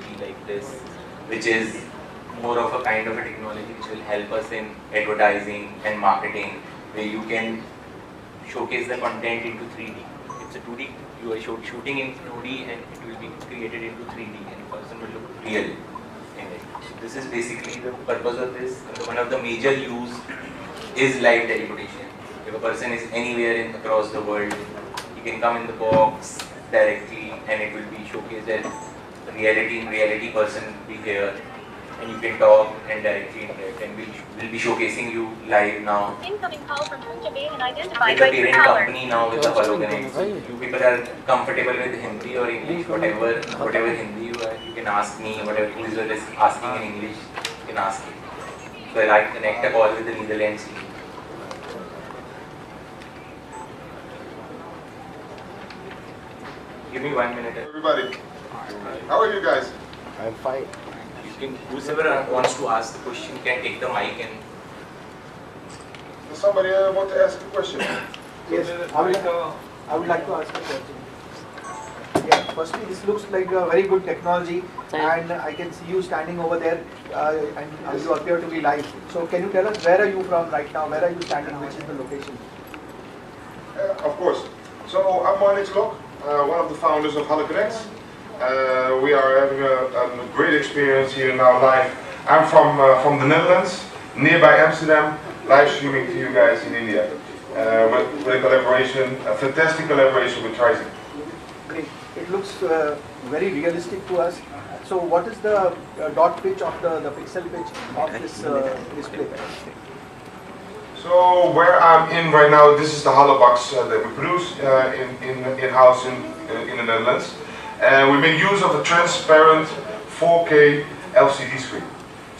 technology like this, which is more of a kind of a technology which will help us in advertising and marketing, where you can showcase the content into 3D. It's a 2D, you are shooting in 2D and it will be created into 3D and the person will look real in it. So this is basically the purpose of this. One of the major use is live teleportation. If a person is anywhere across the world, he can come in the box directly and it will be showcased as reality person will be here and you can talk and directly interact, and we'll be showcasing you live now. Incoming call from Punjab and With identified the by parent power. company now with the HoloConnect. You people are comfortable with Hindi or English, whatever Hindi you are, you can ask me, whatever who is asking in English, you can ask me. So I'll connect a call with the Netherlands team. Give me 1 minute. Everybody, how are you guys? I'm fine. Whoever wants to ask the question can take the mic and. Does somebody want to ask a question? Yes, I would like to ask a question. Yeah, firstly, this looks like a very good technology, and I can see you standing over there, and you appear to be live. So, can you tell us where are you from right now? Where are you standing? Which is the location? Of course. So I'm Marnix Lok, one of the founders of HoloConnect. We are having a great experience here now live. I'm from the Netherlands, nearby Amsterdam, live streaming to you guys in India. With a collaboration, a fantastic collaboration with Trizen. Great. It looks very realistic to us. So, what is the dot pitch of the pixel pitch of this display? So where I'm in right now, this is the Holobox that we produce in-house in the Netherlands. And we make use of a transparent 4K LCD screen.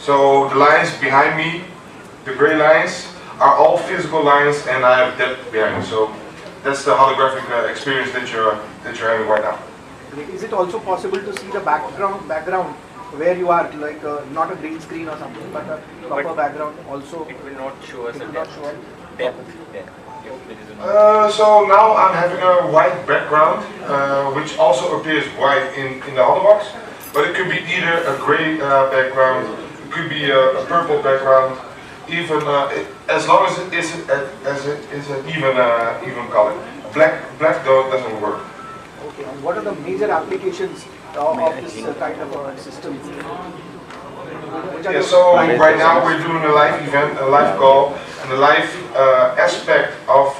So the lines behind me, the gray lines, are all physical lines, and I have depth behind me. So that's the holographic experience that you're having right now. Is it also possible to see the background where you are, like not a green screen or something, but a proper background also? It will not show us It a will not show depth. So now I'm having a white background, which also appears white in the Holobox, but it could be either a gray background, it could be a purple background, even as long as it is an even color. Black though doesn't work. Okay, and what are the major applications of this kind of a system? Yeah, so right now we're doing a live event, a live call, and the live aspect of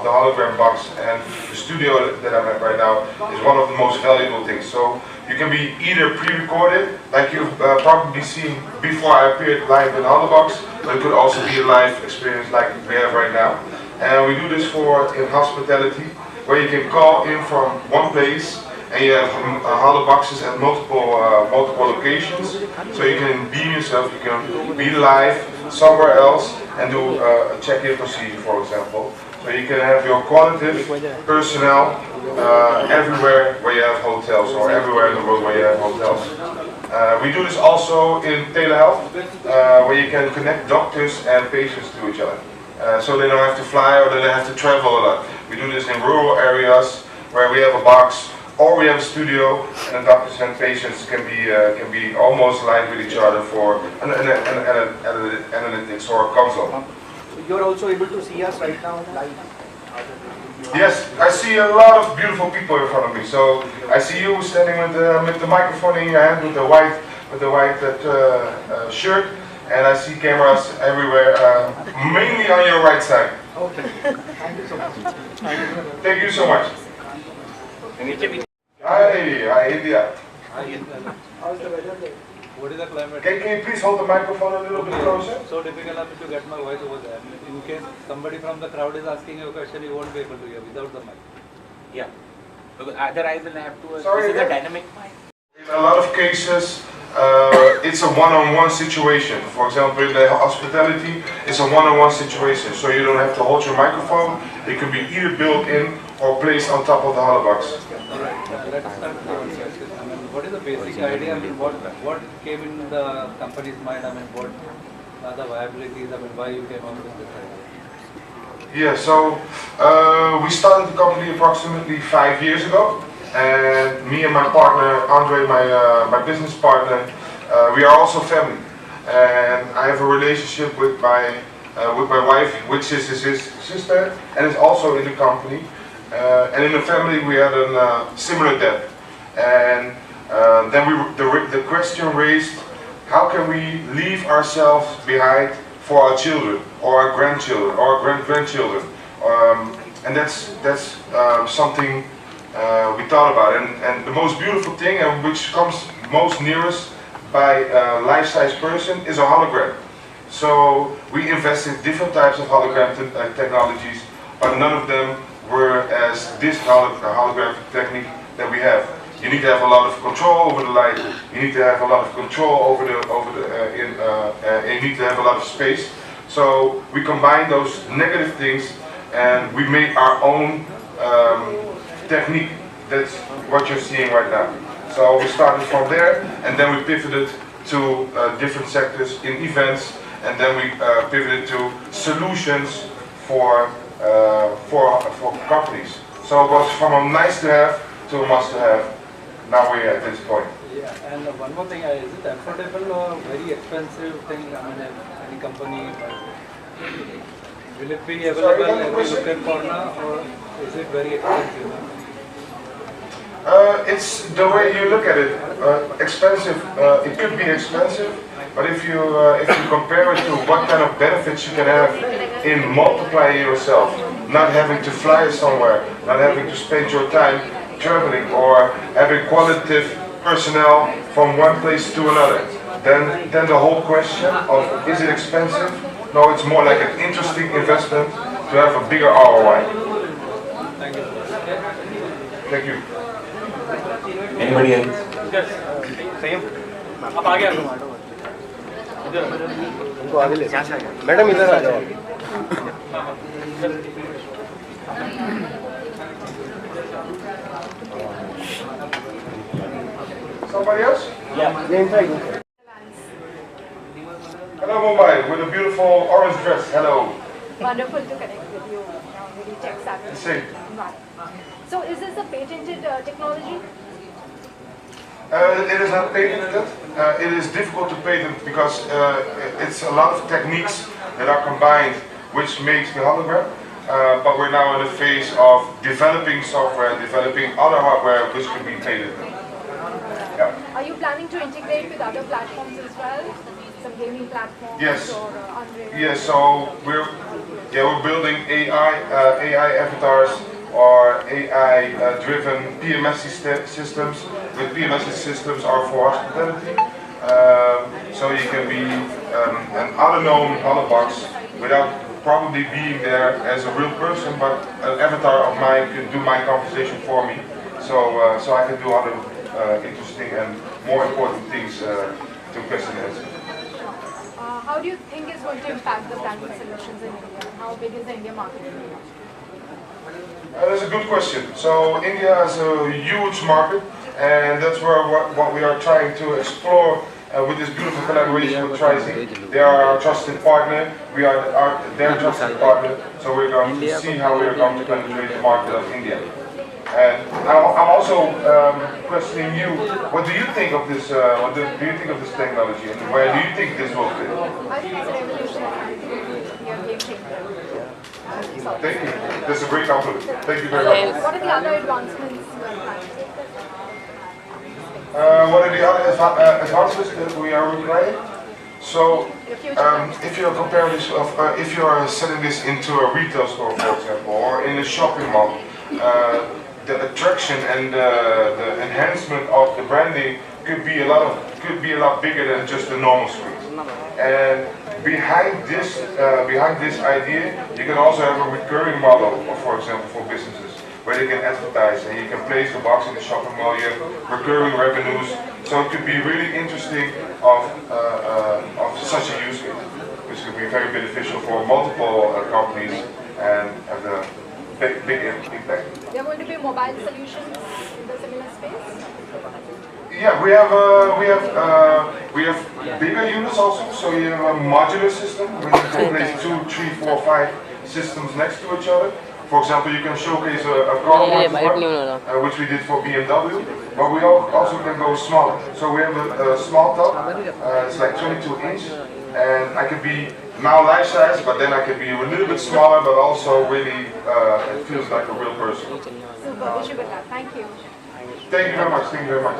the hologram box and the studio that I'm at right now is one of the most valuable things. So you can be either pre-recorded, like you've probably seen before I appeared live in the Holobox, but it could also be a live experience like we have right now. And we do this in hospitality, where you can call in from one place and you have holoboxes at multiple locations, so you can beam yourself, you can be live somewhere else and do a check-in procedure, for example. So you can have your qualitative personnel everywhere where you have hotels, or everywhere in the world where you have hotels. We do this also in telehealth, where you can connect doctors and patients to each other. So they don't have to fly or they don't have to travel a lot. We do this in rural areas where we have a box, or we have a studio, and the doctors and patients can be almost live with each other for an analytics or a console. So you're also able to see us right now live? Yes, I see a lot of beautiful people in front of me. So I see you standing with the microphone in your hand, with the white shirt, and I see cameras everywhere, mainly on your right side. Okay. Thank you so much. Thank you so much. Hi, India. How's the weather there? What is the climate? Can you please hold the microphone a little bit closer? So difficult to get my voice over there. In case somebody from the crowd is asking you a question, you won't be able to hear without the mic. Yeah. Because otherwise we'll have to. Sorry, this is a dynamic mic. In a lot of cases, it's a one-on-one situation. For example, in the hospitality, it's a one-on-one situation. So you don't have to hold your microphone. It can be either built in or placed on top of the holobox. Let's start with the question. I mean, what is the basic idea? I mean, what came in the company's mind? I mean, what are the viabilities? I mean, why you came up with this idea? Yeah, so we started the company approximately 5 years ago, and me and my partner, Andre, my business partner, we are also family. And I have a relationship with my wife, which is his sister, and is also in the company. And in the family we had a similar debt. And then the question raised, how can we leave ourselves behind for our children, or our grandchildren, or our grandchildren? And that's something we thought about. And the most beautiful thing, and which comes most nearest by a life-size person, is a hologram. So we invested different types of hologram technologies, but none of them were as this holographic technique that we have. You need to have a lot of control over the light. You need to have a lot of control you need to have a lot of space. So we combine those negative things, and we made our own technique. That's what you're seeing right now. So we started from there, and then we pivoted to different sectors in events, and then we pivoted to solutions for companies. So it was from a nice to have to a must to have. Now we're at this point. Yeah, and one more thing, is it affordable or very expensive thing? I mean, any company, will it be available every local corner, or is it very expensive? It's the way you look at it. Expensive. It could be expensive, but if you compare it to what kind of benefits you can have in multiplying yourself, not having to fly somewhere, not having to spend your time traveling, or having qualitative personnel from one place to another, then the whole question of is it expensive? No, it's more like an interesting investment to have a bigger ROI. Thank you. Thank you. Anybody else? उनको आगे ले madam इधर आ जाओ Somebody else? Yeah, inside. Hello Mumbai, with a beautiful orange dress. Hello. Wonderful to connect with you. Very tech savvy. Same. So is this a patented technology? It is not patented. It is difficult to patent because it's a lot of techniques that are combined, which makes the hologram. But we're now in the phase of developing software, developing other hardware which could be patented. Yeah. Are you planning to integrate with other platforms as well? Some gaming platforms? Yes. Or Unreal? Yes. So we're building AI avatars or AI-driven PMS systems. With PMS systems are for hospitality. So you can be an unknown holobox without probably being there as a real person, but an avatar of mine can do my conversation for me. So I can do other interesting and more important things to customers. How do you think it's going to impact the banking solutions in India? How big is the India market? That's a good question. So India has a huge market, and that's where what we are trying to explore with this beautiful collaboration with TriZig. They are our trusted partner. We are their trusted partner. So we're going to see how we are going to penetrate the market of India. And I'm also questioning you. What do you think of this? What do you think of this technology, and where do you think this will fit? I think it's revolutionary. Yeah, game changer. Thank you. That's a great compliment. Thank you very much. What are the other advancements you are planning? What are the other advancements that we are requiring? So, if you compare this, if you are selling this into a retail store, for example, or in a shopping mall, the attraction and the enhancement of the branding could be a lot bigger than just a normal screen. And behind this idea, you can also have a recurring model, for example, for businesses, where they can advertise and you can place the box in the shopping mall. You have recurring revenues, so it could be really interesting of such a use case, which could be very beneficial for multiple companies and have a big impact. There are going to be mobile solutions in the similar space? Yeah, we have bigger units also. So you have a modular system where you can place 2, 3, 4, 5 systems next to each other, For example, you can showcase a car which we did for BMW, but we also can go smaller. So we have a small top, it's like 22 inch, and I can be now life size, but then I can be a little bit smaller, but also really it feels like a real person. Super, wish you good luck. Thank you. Thank you very much. Thank you very much.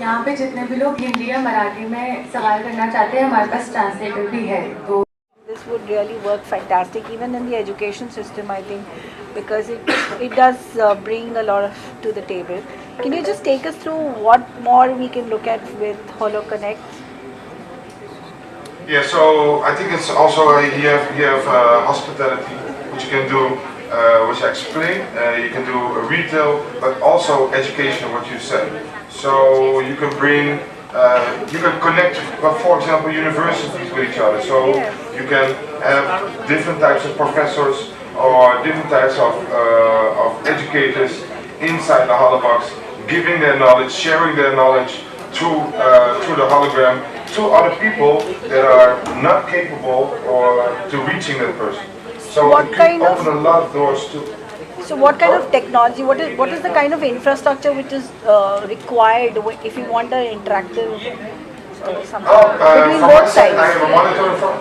यहाँ पे जितने भी लोग हिंदी या मराठी में सवाल करना चाहते हैं हमारे पास ट्रांसलेटर भी है तो This would really work fantastic even in the education system, I think, because it does bring a lot to the table. Can you just take us through what more we can look at with HoloConnect? Yeah, so I think it's also you have hospitality, which you can do, which I explained. You can do retail, but also education, what you said. So you can bring, you can connect, for example, universities with each other. So you can have different types of professors or different types of educators inside the Holobox, giving their knowledge, sharing their knowledge through the hologram to other people that are not capable or to reaching that person. So what it kind can of- open a lot of doors too. So what kind of technology, what is the kind of infrastructure which is required if you want an interactive something between From my both side, I sides? have a monitor in front.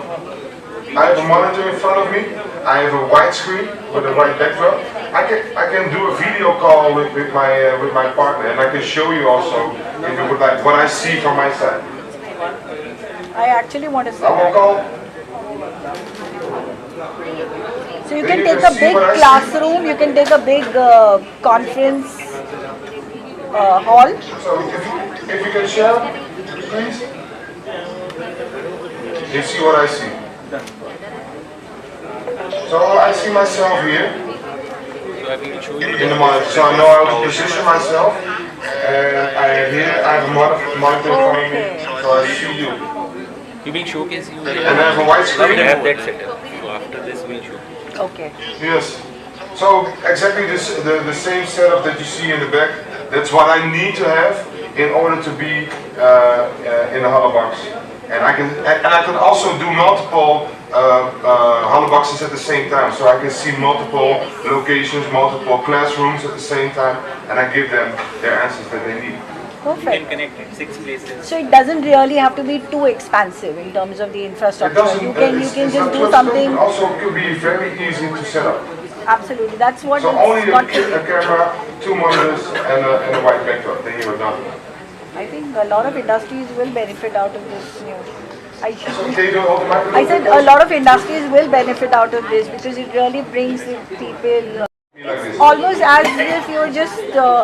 I have a monitor in front of me. I have a white screen with a white backdrop. I can do a video call with my partner, and I can show you also if you would like what I see from my side. I actually want to see I will that. call. So you Then can you take can a see big what I see. classroom, you can take a big conference hall. So if you can share, please. You see what I see. So I see myself here in the monitor. So I know how to position myself. And I have a monitor in front of me. So I see you. We will showcase you. And I have a white screen. We have that setup. So after this, we'll show. Okay. Yes. So exactly the same setup that you see in the back. That's what I need to have in order to be in the Holobox. And I can also do multiple Holoboxes at the same time. So I can see multiple locations, multiple classrooms at the same time, and I give them their answers that they need. You can Perfect. connect it 6 places. So it doesn't really have to be too expansive in terms of the It infrastructure. doesn't. You can it's just not do too something. expensive. Also, it could be very easy to set up. Absolutely, that's what So it's only got to a be. camera, 2 monitors, and a white backdrop. Then you are done. I think a lot of industries will benefit out of this new. Can you do it automatically? I said a lot of industries will benefit out of this because it really brings the people Like this. almost as if you're just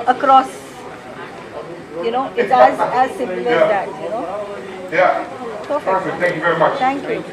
across. You know, it's as simple as that. You know. Yeah. Perfect. Perfect. Thank you very much. Thank you.